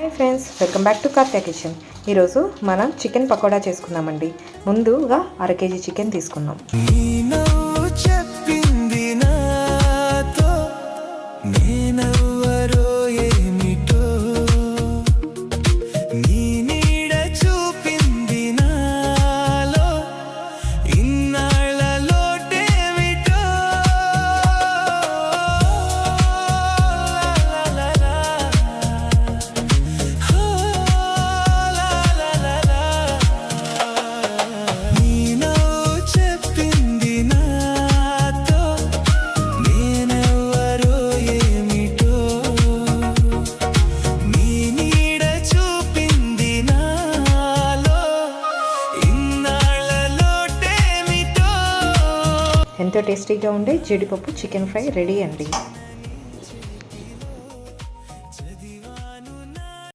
Hi friends, welcome back to Karthya kitchen. ఈరోజు మనం chicken pakoda చేసుకుందామండి. ముందుగా 1/2 kg చికెన్ తీసుకున్నాం. ఎంతో టేస్టీగా ఉండే జీడిపప్పు చికెన్ ఫ్రై రెడీ అండి.